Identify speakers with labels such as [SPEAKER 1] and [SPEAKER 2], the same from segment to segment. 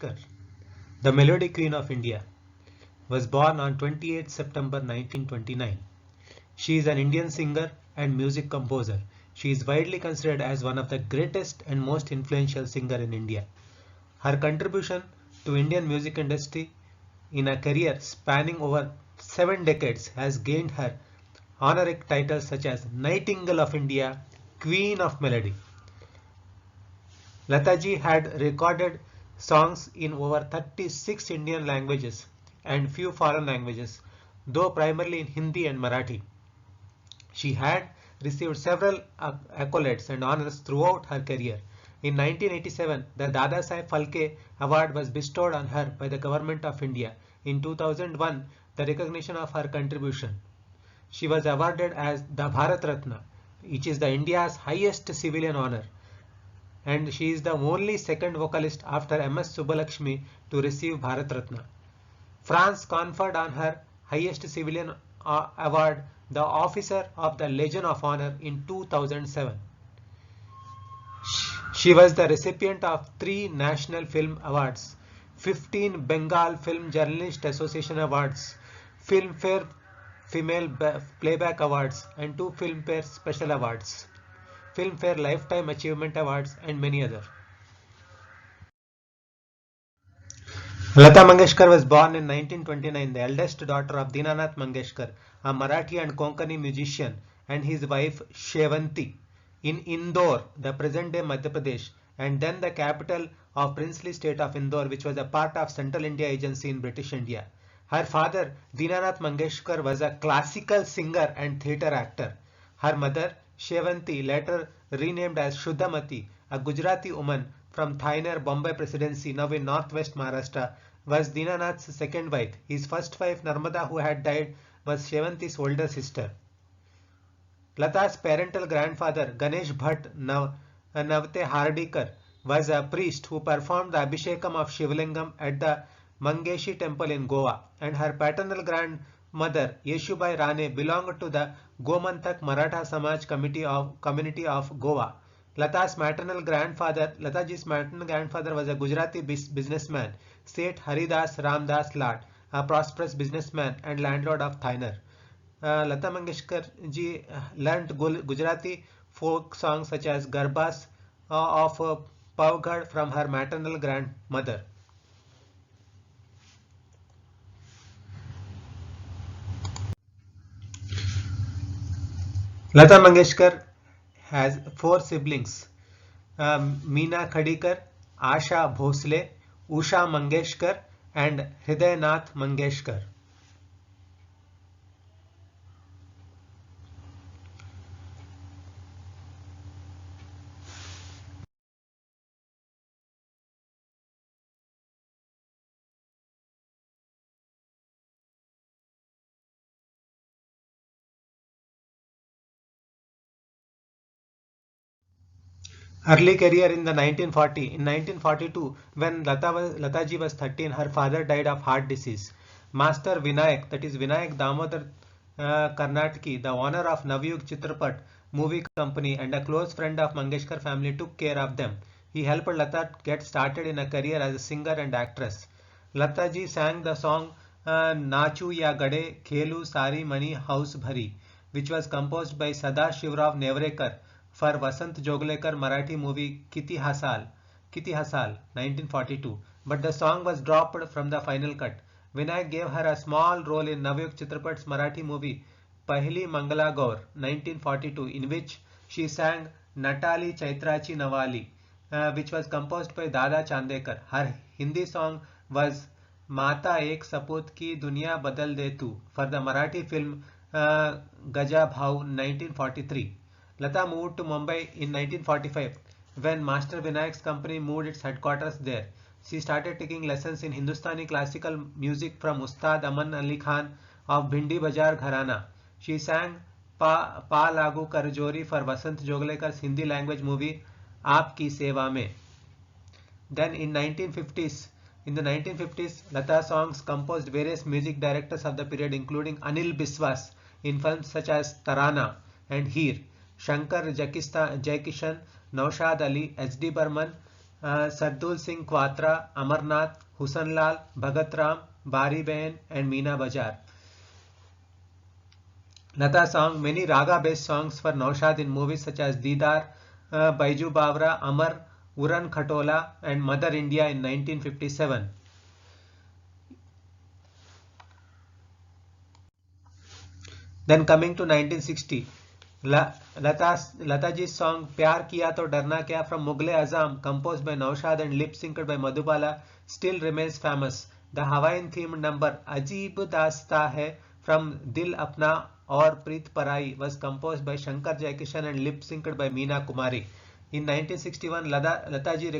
[SPEAKER 1] Mangeshkar, the Melody Queen of India, was born on 28 September 1929. She is an Indian singer and music composer. She is widely considered as one of the greatest and most influential singer in India. Her contribution to Indian music industry in a career spanning over 7 decades has gained her honorific titles such as Nightingale of India, Queen of Melody. Lataji had recorded songs in over 36 Indian languages and few foreign languages, though primarily in Hindi and Marathi. She had received several accolades and honors throughout her career. In 1987, the Dadasaheb Phalke Award was bestowed on her by the Government of India. In 2001, the recognition of her contribution. She was awarded as the Bharat Ratna, which is the India's highest civilian honor, and she is the only second vocalist after M.S. Subbulakshmi to receive Bharat Ratna. France conferred on her highest civilian award, the Officer of the Legion of Honor, in 2007. She was the recipient of 3 National Film Awards, 15 Bengal Film Journalist Association Awards, Filmfare Female Playback Awards, and 2 Filmfare Special Awards, Filmfare Lifetime Achievement Awards, and many others. Lata Mangeshkar was born in 1929, the eldest daughter of Dinanath Mangeshkar, a Marathi and Konkani musician, and his wife Shevanti, in Indore, the present-day Madhya Pradesh, and then the capital of princely state of Indore, which was a part of Central India Agency in British India. Her father, Dinanath Mangeshkar, was a classical singer and theatre actor. Her mother, Shevanti, later renamed as Shuddhamati, a Gujarati woman from Thainer, Bombay Presidency, now in northwest Maharashtra, was Dinanath's second wife. His first wife, Narmada, who had died, was Shevanti's older sister. Lata's parental grandfather, Ganesh Bhatt Navte Hardikar, was a priest who performed the Abhishekam of Shivlingam at the Mangeshi temple in Goa, and her paternal grandmother, Yeshubai Rane, belonged to the Gomantak Maratha Samaj community of Goa. Lataji's maternal grandfather was a Gujarati businessman, Seth Haridas Ramdas Lad, a prosperous businessman and landlord of Thainer. Lata Mangeshkar ji learnt Gujarati folk songs such as Garbas of Pavgad from her maternal grandmother. Lata Mangeshkar has 4 siblings: Meena Khadikar, Asha Bhosle, Usha Mangeshkar, and Hridaynath Mangeshkar. Early career in the 1940. In 1942, when Lataji was 13, her father died of heart disease. Master Vinayak, that is Vinayak Damodar Karnataki, the owner of Navyug Chitrapat movie company and a close friend of Mangeshkar family, took care of them. He helped Lata get started in a career as a singer and actress. Lataji sang the song Nachu Ya Gade Khelu Sari Mani House Bhari, which was composed by Sada Shivrao Nevrekar for Vasant Joglekar Marathi movie Kiti Hasal 1942, but the song was dropped from the final cut. Vinayak gave her a small role in Navyug Chitrapat's Marathi movie Pahli Mangala Gaur 1942, in which she sang Natali Chaitrachi Nawali, which was composed by Dada Chandekar. Her Hindi song was Mata Ek Saput Ki Duniya Badal De Tu for the Marathi film Gaja Bhau 1943. Lata moved to Mumbai in 1945 when Master Vinayak's company moved its headquarters there. She started taking lessons in Hindustani classical music from Ustad Aman Ali Khan of Bhindi Bazaar Gharana. She sang Pa Lagu Karjori for Vasant Joglekar's Hindi language movie Aapki Seva Mein. Then in the 1950s, Lata songs composed various music directors of the period, including Anil Biswas in films such as Tarana and Heer, Shankar Jaikishan, Naushad Ali, H.D. Burman, Sardul Singh Quatra, Amarnath, Husanlal, Bhagat Ram, Bari Behan, and Meena Bajar. Lata sang many raga-based songs for Naushad in movies such as Didar, Baiju Bawra, Amar, Uran Khatola, and Mother India in 1957. Then coming to 1960, Lataji's song Pyar Kiya To Darna Kya from Mughal Azam, composed by Naushad and lip-synced by Madhubala, still remains famous. The Hawaiian-themed number Ajeeb Daasta Hai from Dil Apna Aur Preet Parai was composed by Shankar Jaikishan and lip-synced by Meena Kumari. In 1961, Lataji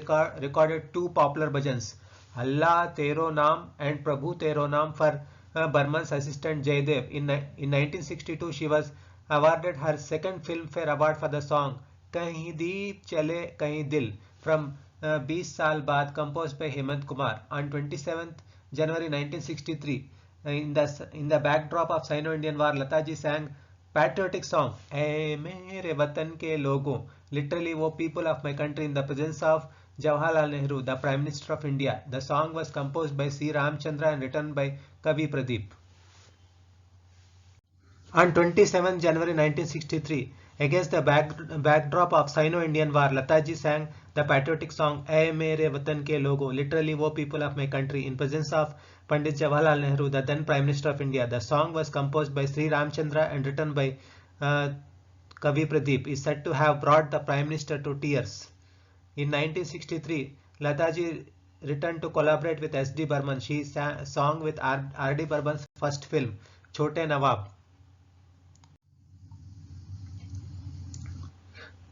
[SPEAKER 1] recorded two popular bhajans, Allah Tero Naam and Prabhu Tero Naam for Burman's assistant Jaydev. In 1962, she was awarded her second Filmfare Award for the song Kahin Deep Chale Kahin Dil from 20 Saal Baad, composed by Hemant Kumar. On 27th January 1963, in the backdrop of Sino-Indian War, Lataji sang patriotic song "ऐ मेरे वतन के लोगों," literally "O people of my country," in the presence of Jawaharlal Nehru, the Prime Minister of India. The song was composed by C. Ramchandra and written by Kavi Pradeep. On 27 January 1963, against the backdrop of Sino-Indian War, Lataji sang the patriotic song "ऐ मेरे वतन के लोगों," literally "O people of my country," in presence of Pandit Jawaharlal Nehru, the then Prime Minister of India. The song was composed by Sri Ramchandra and written by Kavi Pradeep. Is said to have brought the Prime Minister to tears. In 1963, Lataji returned to collaborate with S.D. Burman. She sang song with R.D. Burman's first film, Chote Nawab.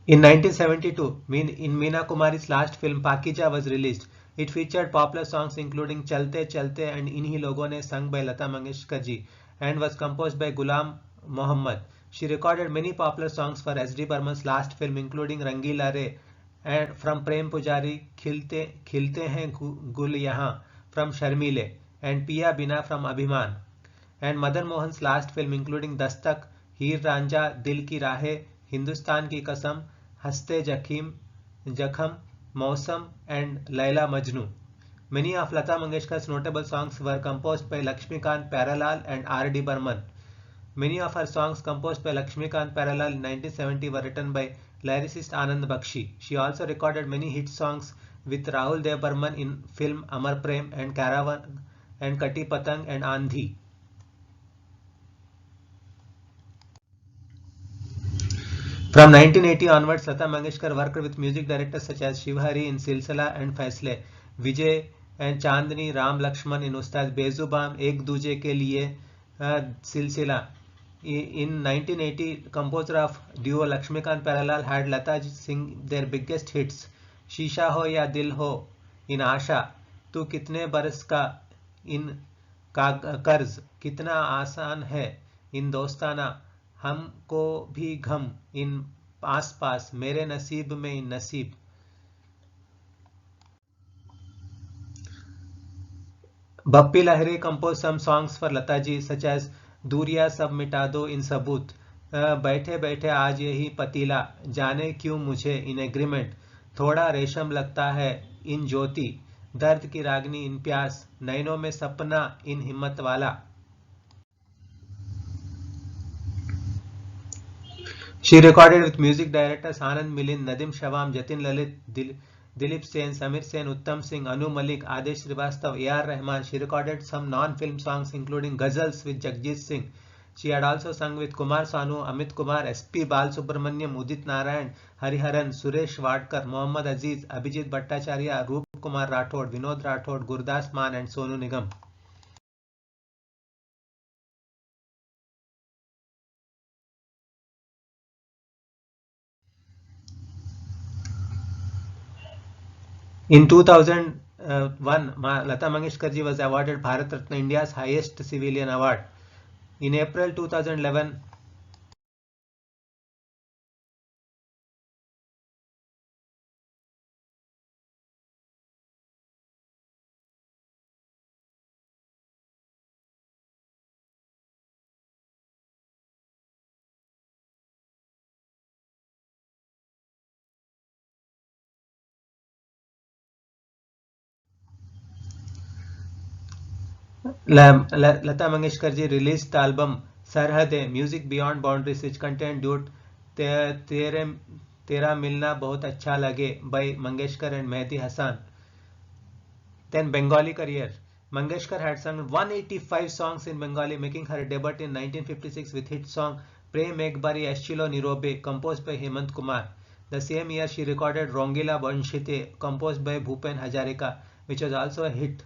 [SPEAKER 1] In 1972, in Meena Kumari's last film Pakija was released. It featured popular songs including Chalte Chalte and Inhi Logon Ne, sung by Lata Mangeshkar ji, and was composed by Ghulam Mohammed. She recorded many popular songs for S.D. Burman's last film, including Rangila Re and from Prem Pujari, Khilte Hain Gul Yahan from Sharmile, and Piya Bina from Abhiman. And Madan Mohan's last film, including Dastak, Heer Ranjha, Dil Ki Rahe, Hindustan Ki Kasam, Haste Jakham, Mausam, and Laila Majnu. Many of Lata Mangeshkar's notable songs were composed by Lakshmikant Pyarelal and R.D. Burman. Many of her songs composed by Lakshmikant Pyarelal in 1970 were written by lyricist Anand Bakshi. She also recorded many hit songs with Rahul Dev Burman in film Amar Prem and Caravan and Kati Patang and Andhi. From 1980 onwards, Lata Mangeshkar worked with music directors such as Shiv Hari in Silsila and Faisle, Vijay and Chandni Ram Lakshman in Ustad Bezubam, Ek Duje Ke Liye, Silsila. In 1980, composer of duo Lakshmikant Pyarelal had Lata sing their biggest hits, Shisha Ho Ya Dil Ho in Asha, Tu Kitne Baras Ka in कर्ज, कितना आसान है इन दोस्ताना, हमको भी गम इन आस पास, मेरे नसीब में इन नसीब. Bappi Lahiri composed some songs for Lataji such as दूरिया सब मिटा दो इन सबूत, बैठे बैठे आज यही पतीला, जाने क्यों मुझे इन एग्रीमेंट, थोड़ा रेशम लगता है इन ज्योति, दर्द की रागनी इन प्यास, नैनों में सपना इन हिम्मत वाला. She recorded with music directors Anand Milin, Nadim Shawam, Jatin Lalit, Dilip Sen, Samir Sen, Uttam Singh, Anu Malik, Adesh Srivastav, A.R. Rahman. She recorded some non-film songs including ghazals with Jagjit Singh. She had also sung with Kumar Sanu, Amit Kumar, S.P. Balasubramaniam, Udit Narayan, Hariharan, Suresh Wadkar, Mohammad Aziz, Abhijit Bhattacharya, Roop Kumar Rathod, Vinod Rathod, Gurdas Maan and Sonu Nigam. In 2001, Lata Mangeshkar ji was awarded Bharat Ratna, India's highest civilian award. In April 2011, Lata Mangeshkar ji released the album Sarhade Music Beyond Boundaries, which contained duet तेरे तेरा मिलना बहुत अच्छा लगे by Mangeshkar and Mehdi Hasan. Then Bengali career. Mangeshkar had sung 185 songs in Bengali, making her debut in 1956 with hit song Prem Ek Bari Eschilo Nirobe, composed by Hemant Kumar. The same year she recorded Rongila Banshite, composed by Bhupen Hazarika, which was also a hit